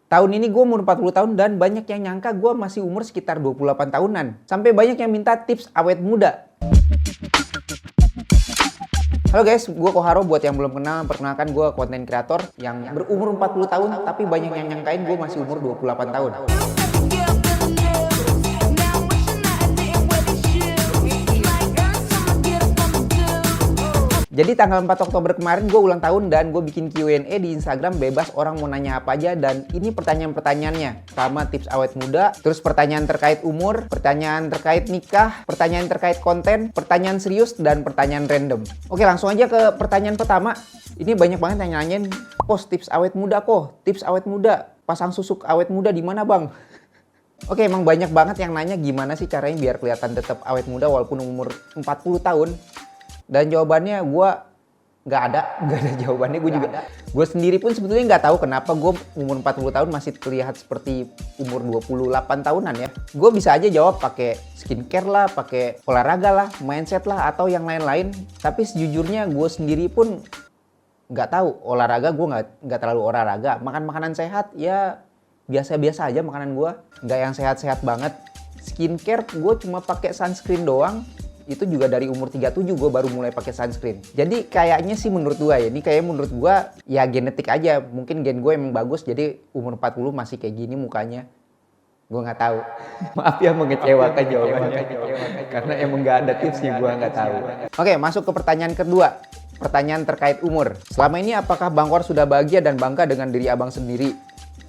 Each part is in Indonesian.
Tahun ini gue umur 40 tahun dan banyak yang nyangka gue masih umur sekitar 28 tahunan. Sampai banyak yang minta tips awet muda. Halo guys, gue Koharo. Buat yang belum kenal, perkenalkan gue konten kreator yang berumur 40 tahun tapi banyak yang nyangkain gue masih umur 28 tahun. Jadi tanggal 4 Oktober kemarin gue ulang tahun dan gue bikin Q&A di Instagram, bebas orang mau nanya apa aja, dan ini pertanyaan-pertanyaannya. Sama tips awet muda, terus pertanyaan terkait umur, pertanyaan terkait nikah, pertanyaan terkait konten, pertanyaan serius, dan pertanyaan random. Oke, langsung aja ke pertanyaan pertama. Ini banyak banget yang nanyain, "Kos, tips awet muda kok, tips awet muda, pasang susuk awet muda di mana bang?" Oke, emang banyak banget yang nanya gimana sih caranya biar kelihatan tetap awet muda walaupun umur 40 tahun. Dan jawabannya gue nggak ada jawabannya. Gue sendiri pun sebetulnya nggak tahu kenapa gue umur 40 tahun masih terlihat seperti umur 28 tahunan ya. Gue bisa aja jawab pakai skincare lah, pakai olahraga lah, mindset lah, atau yang lain-lain. Tapi sejujurnya gue sendiri pun nggak tahu olahraga. Gue nggak terlalu olahraga. Makan makanan sehat ya biasa-biasa aja makanan gue. Nggak yang sehat-sehat banget. Skincare gue cuma pakai sunscreen doang. Itu juga dari umur 37 gue baru mulai pakai sunscreen. Jadi kayaknya sih menurut gue ya, ini kayak menurut gue ya genetik aja. Mungkin gen gue emang bagus, jadi umur 40 masih kayak gini mukanya. Gue nggak tahu. Maaf ya mengecewakan jawabannya. Karena emang nggak ada tipsnya, gue nggak tahu. Oke, masuk ke pertanyaan kedua. Pertanyaan terkait umur. Selama ini apakah Bang Kor sudah bahagia dan bangga dengan diri abang sendiri?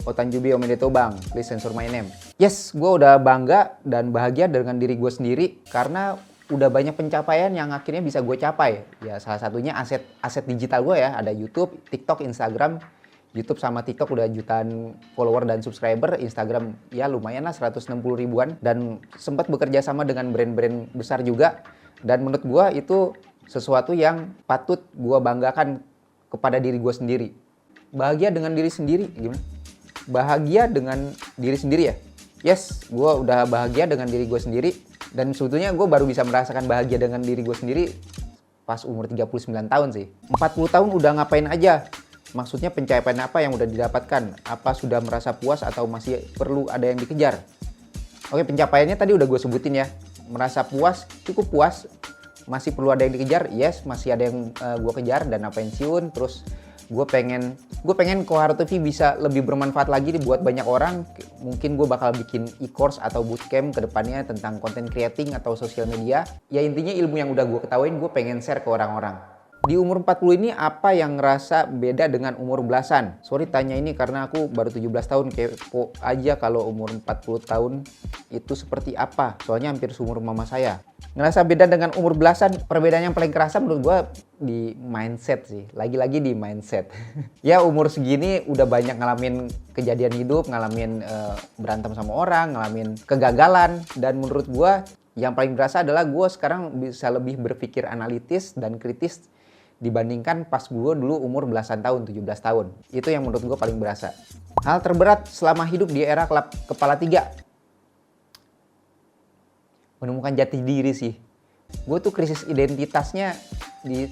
Otanjubi Omedeto bang, please censor my name. Yes, gue udah bangga dan bahagia dengan diri gue sendiri karena udah banyak pencapaian yang akhirnya bisa gue capai. Ya salah satunya aset digital gue ya, ada YouTube, TikTok, Instagram. YouTube sama TikTok udah jutaan follower dan subscriber. Instagram ya lumayan lah 160 ribuan. Dan sempat bekerja sama dengan brand-brand besar juga. Dan menurut gue itu sesuatu yang patut gue banggakan kepada diri gue sendiri. Bahagia dengan diri sendiri gimana? Bahagia dengan diri sendiri ya? Yes, gue udah bahagia dengan diri gue sendiri. Dan sebetulnya gue baru bisa merasakan bahagia dengan diri gue sendiri pas umur 39 tahun sih. 40 tahun udah ngapain aja? Maksudnya pencapaian apa yang udah didapatkan? Apa sudah merasa puas atau masih perlu ada yang dikejar? Oke, pencapaiannya tadi udah gue sebutin ya. Merasa puas, cukup puas. Masih perlu ada yang dikejar? Yes, masih ada yang gue kejar. Dana pensiun, terus gue pengen Koharo TV bisa lebih bermanfaat lagi buat banyak orang. Mungkin gue bakal bikin e-course atau bootcamp ke depannya tentang content creating atau sosial media. Ya intinya ilmu yang udah gue ketahuin gue pengen share ke orang-orang. Di umur 40 ini apa yang ngerasa beda dengan umur belasan? Sorry tanya ini karena aku baru 17 tahun, kepo aja kalau umur 40 tahun itu seperti apa. Soalnya hampir seumur mama saya. Ngerasa beda dengan umur belasan, perbedaan yang paling kerasa menurut gue di mindset sih. Lagi-lagi di mindset. Ya umur segini udah banyak ngalamin kejadian hidup, ngalamin berantem sama orang, ngalamin kegagalan. Dan menurut gue yang paling berasa adalah gue sekarang bisa lebih berpikir analitis dan kritis dibandingkan pas gue dulu umur belasan tahun, 17 tahun. Itu yang menurut gue paling berasa. Hal terberat selama hidup di era kepala tiga. Menemukan jati diri sih. Gue tuh krisis identitasnya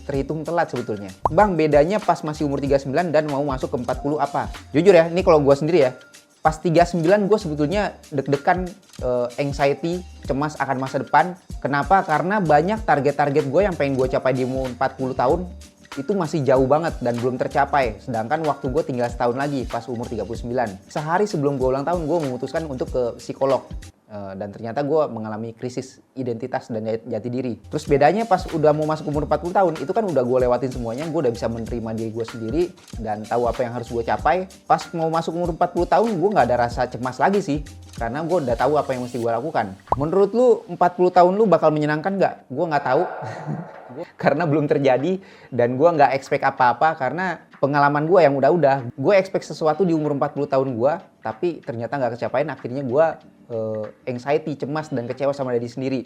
terhitung telat sebetulnya. Bang, bedanya pas masih umur 39 dan mau masuk ke 40 apa? Jujur ya, ini kalau gue sendiri ya. Pas 39 gue sebetulnya deg-degan, anxiety, cemas akan masa depan. Kenapa? Karena banyak target-target gue yang pengen gue capai di umur 40 tahun itu masih jauh banget dan belum tercapai. Sedangkan waktu gue tinggal setahun lagi pas umur 39. Sehari sebelum gue ulang tahun gue memutuskan untuk ke psikolog. Dan ternyata gue mengalami krisis identitas dan jati diri. Terus bedanya pas udah mau masuk umur 40 tahun, itu kan udah gue lewatin semuanya, gue udah bisa menerima diri gue sendiri dan tahu apa yang harus gue capai. Pas mau masuk umur 40 tahun, gue nggak ada rasa cemas lagi sih, karena gue udah tahu apa yang mesti gue lakukan. Menurut lu 40 tahun lu bakal menyenangkan nggak? Gue nggak tahu. Karena belum terjadi dan gue nggak expect apa-apa karena pengalaman gue yang udah-udah. Gue expect sesuatu di umur 40 tahun gue, tapi ternyata nggak kecapain. Akhirnya gue anxiety, cemas, dan kecewa sama diri sendiri.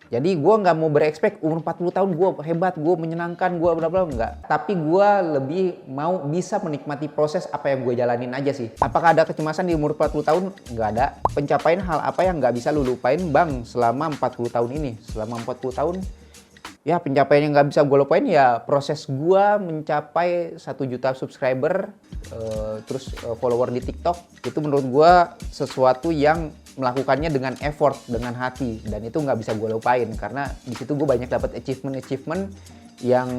Jadi gue nggak mau berekspek umur 40 tahun gue hebat, gue menyenangkan, gue bla bla, nggak. Tapi gue lebih mau bisa menikmati proses apa yang gue jalanin aja sih. Apakah ada kecemasan di umur 40 tahun? Nggak ada. Pencapaian hal apa yang nggak bisa lu lupain bang selama 40 tahun ini? Selama 40 tahun Ya pencapaian yang nggak bisa gue lupain ya proses gue mencapai 1 juta subscriber, follower di TikTok. Itu menurut gue sesuatu yang melakukannya dengan effort, dengan hati, dan itu nggak bisa gue lupain karena di situ gue banyak dapat achievement yang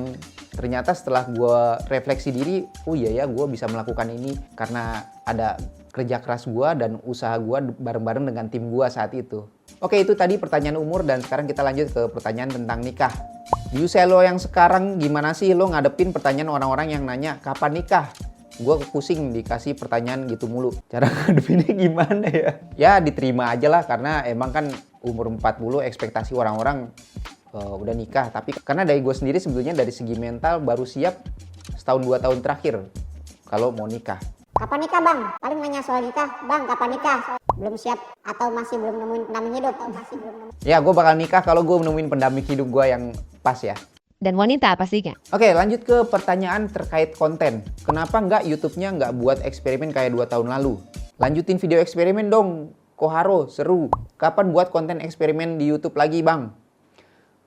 ternyata setelah gue refleksi diri, oh iya ya gue bisa melakukan ini karena ada kerja keras gue dan usaha gue bareng-bareng dengan tim gue saat itu. Oke, itu tadi pertanyaan umur, dan sekarang kita lanjut ke pertanyaan tentang nikah. Di usia lo yang sekarang, gimana sih lo ngadepin pertanyaan orang-orang yang nanya kapan nikah? Gue pusing dikasih pertanyaan gitu mulu. Cara ngadepinnya gimana ya? Ya diterima aja lah, karena emang kan umur 40 ekspektasi orang-orang udah nikah. Tapi karena dari gue sendiri sebetulnya dari segi mental baru siap setahun 2 tahun terakhir kalau mau nikah. Kapan nikah bang? Paling nanya soal nikah, bang kapan nikah? Belum siap atau masih belum nemuin pendamping hidup? Ya gue bakal nikah kalau gue nemuin pendamping hidup gue yang pas ya. Dan wanita pastinya. Oke, lanjut ke pertanyaan terkait konten. Kenapa nggak YouTube-nya nggak buat eksperimen kayak 2 tahun lalu? Lanjutin video eksperimen dong, Koharo, seru. Kapan buat konten eksperimen di YouTube lagi bang?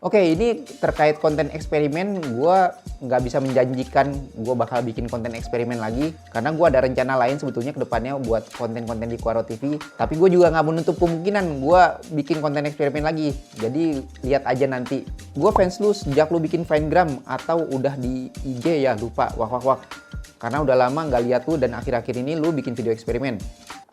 Oke, ini terkait konten eksperimen, gue nggak bisa menjanjikan gue bakal bikin konten eksperimen lagi. Karena gue ada rencana lain sebetulnya ke depannya buat konten-konten di Koharo TV. Tapi gue juga nggak menutup kemungkinan gue bikin konten eksperimen lagi. Jadi lihat aja nanti. Gue fans lu sejak lu bikin Vinegram atau udah di IG ya, lupa. Wah. Karena udah lama nggak lihat lu dan akhir-akhir ini lu bikin video eksperimen.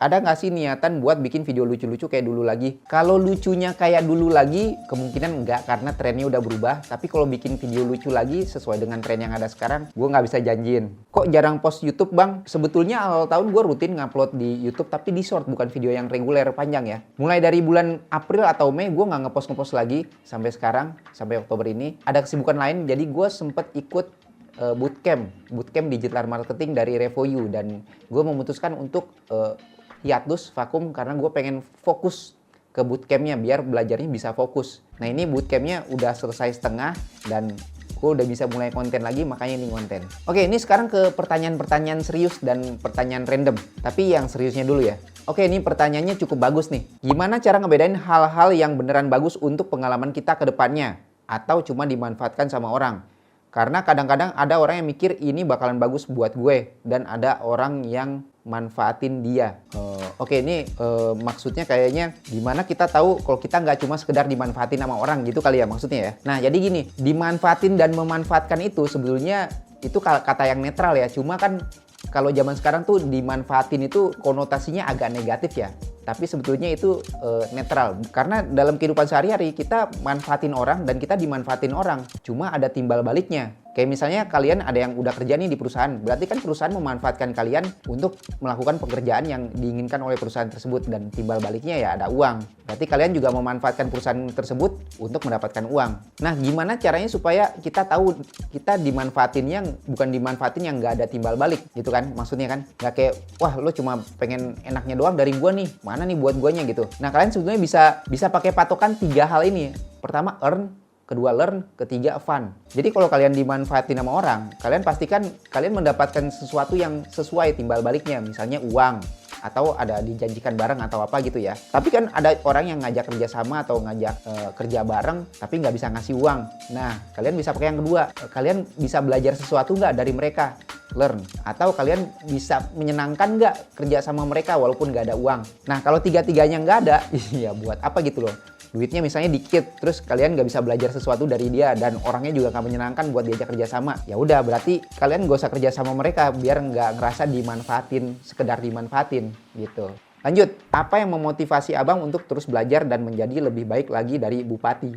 Ada nggak sih niatan buat bikin video lucu-lucu kayak dulu lagi? Kalau lucunya kayak dulu lagi, kemungkinan nggak karena trennya udah berubah. Tapi kalau bikin video lucu lagi sesuai dengan tren yang ada sekarang, gue nggak bisa janjiin. Kok jarang post YouTube bang? Sebetulnya awal tahun gue rutin ngupload di YouTube, tapi di short, bukan video yang reguler panjang ya. Mulai dari bulan April atau Mei, gue nggak ngepost lagi sampai sekarang, sampai Oktober ini. Ada kesibukan lain, jadi gue sempet ikut bootcamp digital marketing dari Revoyu, dan gue memutuskan untuk hiatus vakum karena gue pengen fokus ke bootcampnya biar belajarnya bisa fokus. Nah ini bootcampnya udah selesai setengah dan gue udah bisa mulai konten lagi, makanya ini konten. Oke, ini sekarang ke pertanyaan-pertanyaan serius dan pertanyaan random. Tapi yang seriusnya dulu ya. Oke, ini pertanyaannya cukup bagus nih. Gimana cara ngebedain hal-hal yang beneran bagus untuk pengalaman kita ke depannya atau cuma dimanfaatkan sama orang? Karena kadang-kadang ada orang yang mikir ini bakalan bagus buat gue dan ada orang yang manfaatin dia. Oke, ini maksudnya kayaknya gimana kita tahu kalau kita nggak cuma sekedar dimanfaatin sama orang gitu kali ya maksudnya ya. Nah jadi gini, dimanfaatin dan memanfaatkan itu sebetulnya itu kata yang netral ya. Cuma kan kalau zaman sekarang tuh dimanfaatin itu konotasinya agak negatif ya. Tapi sebetulnya itu netral. Karena dalam kehidupan sehari-hari kita manfaatin orang dan kita dimanfaatin orang. Cuma ada timbal baliknya. Kayak misalnya kalian ada yang udah kerja nih di perusahaan. Berarti kan perusahaan memanfaatkan kalian untuk melakukan pekerjaan yang diinginkan oleh perusahaan tersebut. Dan timbal baliknya ya ada uang. Berarti kalian juga memanfaatkan perusahaan tersebut untuk mendapatkan uang. Nah gimana caranya supaya kita tahu kita dimanfaatinnya bukan dimanfaatin yang nggak ada timbal balik gitu kan. Maksudnya kan nggak kayak wah lo cuma pengen enaknya doang dari gua nih. Mana nih buat guanya gitu. Nah kalian sebetulnya bisa pakai patokan 3 hal ini. Pertama earn, kedua learn, ketiga fun. Jadi kalau kalian dimanfaatin sama orang, kalian pastikan kalian mendapatkan sesuatu yang sesuai timbal baliknya. Misalnya uang, atau ada dijanjikan bareng atau apa gitu ya. Tapi kan ada orang yang ngajak kerja sama atau ngajak kerja bareng tapi nggak bisa ngasih uang. Nah kalian bisa pakai yang kedua. Kalian bisa belajar sesuatu nggak dari mereka? Learn. Atau kalian bisa menyenangkan nggak kerja sama mereka walaupun nggak ada uang. Nah kalau tiga-tiganya nggak ada, ya buat apa gitu loh. Duitnya misalnya dikit, terus kalian nggak bisa belajar sesuatu dari dia dan orangnya juga nggak menyenangkan buat diajak kerja sama. Ya udah berarti kalian nggak usah kerja sama mereka biar nggak ngerasa dimanfaatin, sekedar dimanfaatin gitu. Lanjut, apa yang memotivasi abang untuk terus belajar dan menjadi lebih baik lagi dari bupati?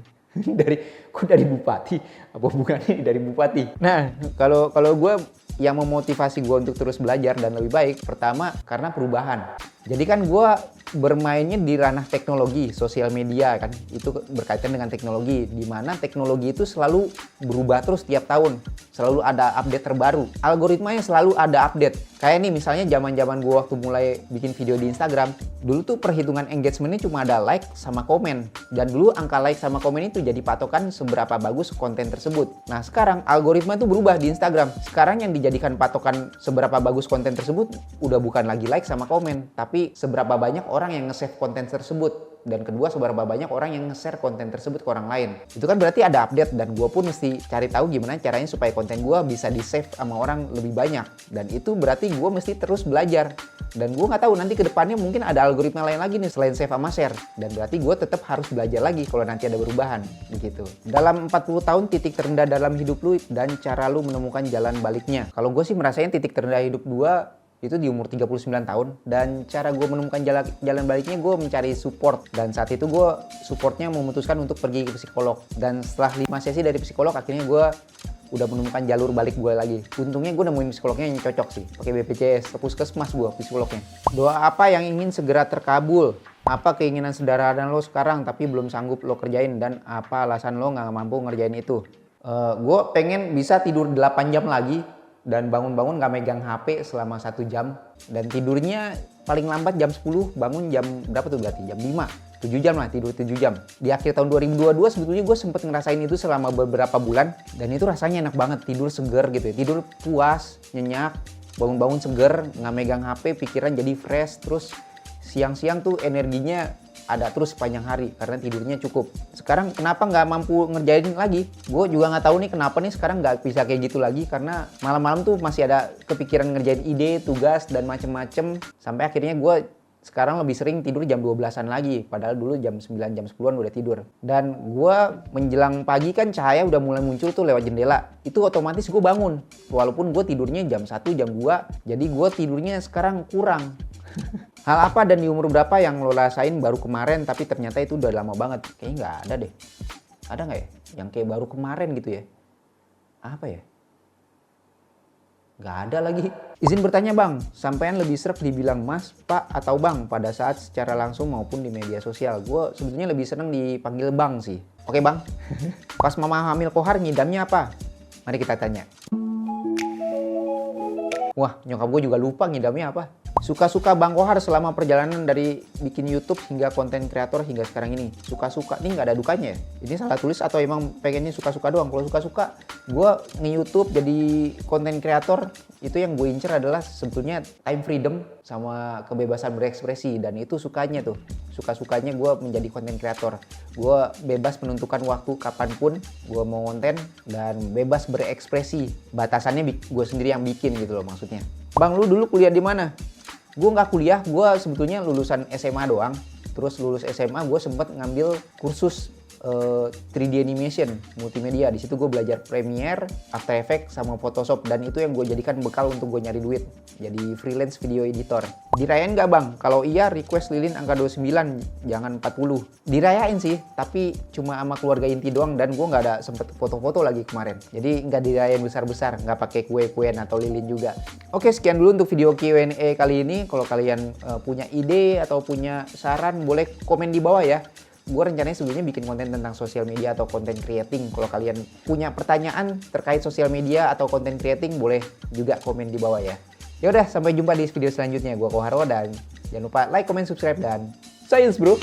dari bupati? Apa bukannya dari bupati? Nah kalau gue yang memotivasi gue untuk terus belajar dan lebih baik, pertama karena perubahan. Jadi kan gue bermainnya di ranah teknologi, sosial media kan, itu berkaitan dengan teknologi, di mana teknologi itu selalu berubah terus tiap tahun, selalu ada update terbaru, algoritmanya selalu ada update. Kayak nih misalnya zaman-zaman gue waktu mulai bikin video di Instagram, dulu tuh perhitungan engagementnya cuma ada like sama komen, dan dulu angka like sama komen itu jadi patokan seberapa bagus konten tersebut. Nah sekarang algoritma itu berubah di Instagram, sekarang yang dijadikan patokan seberapa bagus konten tersebut udah bukan lagi like sama komen, tapi seberapa banyak orang yang nge-save konten tersebut. dan kedua seberapa banyak orang yang nge-share konten tersebut ke orang lain. Itu kan berarti ada update dan gue pun mesti cari tahu gimana caranya supaya konten gue bisa di-save sama orang lebih banyak. Dan itu berarti gue mesti terus belajar. Dan gue nggak tahu nanti ke depannya mungkin ada algoritma lain lagi nih selain save sama share. Dan berarti gue tetap harus belajar lagi kalau nanti ada perubahan begitu. Dalam 40 tahun titik terendah dalam hidup lu dan cara lu menemukan jalan baliknya. Kalau gue sih merasain titik terendah hidup gue itu di umur 39 tahun, dan cara gue menemukan jalan baliknya gue mencari support, dan saat itu gue supportnya memutuskan untuk pergi ke psikolog. Dan setelah 5 sesi dari psikolog akhirnya gue udah menemukan jalur balik gue lagi. Untungnya gue nemuin psikolognya yang cocok sih, pakai BPJS, puskesmas gue psikolognya. Doa apa yang ingin segera terkabul? Apa keinginan sederhana lo sekarang tapi belum sanggup lo kerjain, dan apa alasan lo nggak mampu ngerjain itu? Gue pengen bisa tidur 8 jam lagi dan bangun-bangun gak megang HP selama 1 jam, dan tidurnya paling lambat jam 10, bangun jam berapa tuh berarti? Jam 5, 7 jam lah, tidur 7 jam. Di akhir tahun 2022 sebetulnya gue sempet ngerasain itu selama beberapa bulan, dan itu rasanya enak banget, tidur seger gitu ya, tidur puas, nyenyak, bangun-bangun seger, gak megang HP, pikiran jadi fresh, terus siang-siang tuh energinya ada terus sepanjang hari karena tidurnya cukup. Sekarang kenapa nggak mampu ngerjain lagi? Gue juga nggak tahu nih kenapa nih sekarang nggak bisa kayak gitu lagi, karena malam-malam tuh masih ada kepikiran ngerjain ide, tugas, dan macem-macem. Sampai akhirnya gue sekarang lebih sering tidur jam 12-an lagi, padahal dulu jam 9, jam 10-an udah tidur. Dan gue menjelang pagi kan cahaya udah mulai muncul tuh lewat jendela. Itu otomatis gue bangun. Walaupun gue tidurnya jam 1, jam 2, jadi gue tidurnya sekarang kurang. Hal apa dan di umur berapa yang lo rasain baru kemarin tapi ternyata itu udah lama banget? Kayaknya nggak ada deh. Ada nggak ya? Yang kayak baru kemarin gitu ya? Apa ya? Nggak ada lagi. Izin bertanya bang, sampean lebih sreg dibilang mas, pak, atau bang pada saat secara langsung maupun di media sosial? Gue sebetulnya lebih seneng dipanggil bang sih. Oke bang? Pas mama hamil Kohar ngidamnya apa? Mari kita tanya. Wah, nyokap gue juga lupa ngidamnya apa. Suka-suka Bang Kohar selama perjalanan dari bikin YouTube hingga konten kreator hingga sekarang ini. Suka-suka, ini nggak ada dukanya ya? Ini salah tulis atau emang pengennya suka-suka doang? Kalau suka-suka, gue nge-YouTube jadi konten kreator, itu yang gue incer adalah sebetulnya time freedom sama kebebasan berekspresi. Dan itu sukanya tuh. Suka-sukanya gue menjadi konten kreator. Gue bebas menentukan waktu kapanpun gue mau konten dan bebas berekspresi. Batasannya gue sendiri yang bikin gitu loh maksudnya. Bang, lu dulu kuliah di mana? Gue nggak kuliah, gue sebetulnya lulusan SMA doang. Terus lulus SMA gue sempat ngambil kursus 3D animation multimedia. Di situ gue belajar Premiere, After Effects, sama Photoshop, dan itu yang gue jadikan bekal untuk gue nyari duit jadi freelance video editor. Dirayain nggak bang? Kalau iya request lilin angka 29, jangan 40. Dirayain sih, tapi cuma sama keluarga inti doang, dan gue nggak ada sempet foto-foto lagi kemarin. Jadi nggak dirayain besar-besar, nggak pakai kue-kuean atau lilin juga. Oke, sekian dulu untuk video Q&A kali ini. Kalau kalian punya ide atau punya saran, boleh komen di bawah ya. Gue rencananya sebelumnya bikin konten tentang sosial media atau konten creating. Kalau kalian punya pertanyaan terkait sosial media atau konten creating, boleh juga komen di bawah ya. Yaudah, sampai jumpa di video selanjutnya. Gue Koharo, dan jangan lupa like, comment, subscribe, dan science bro!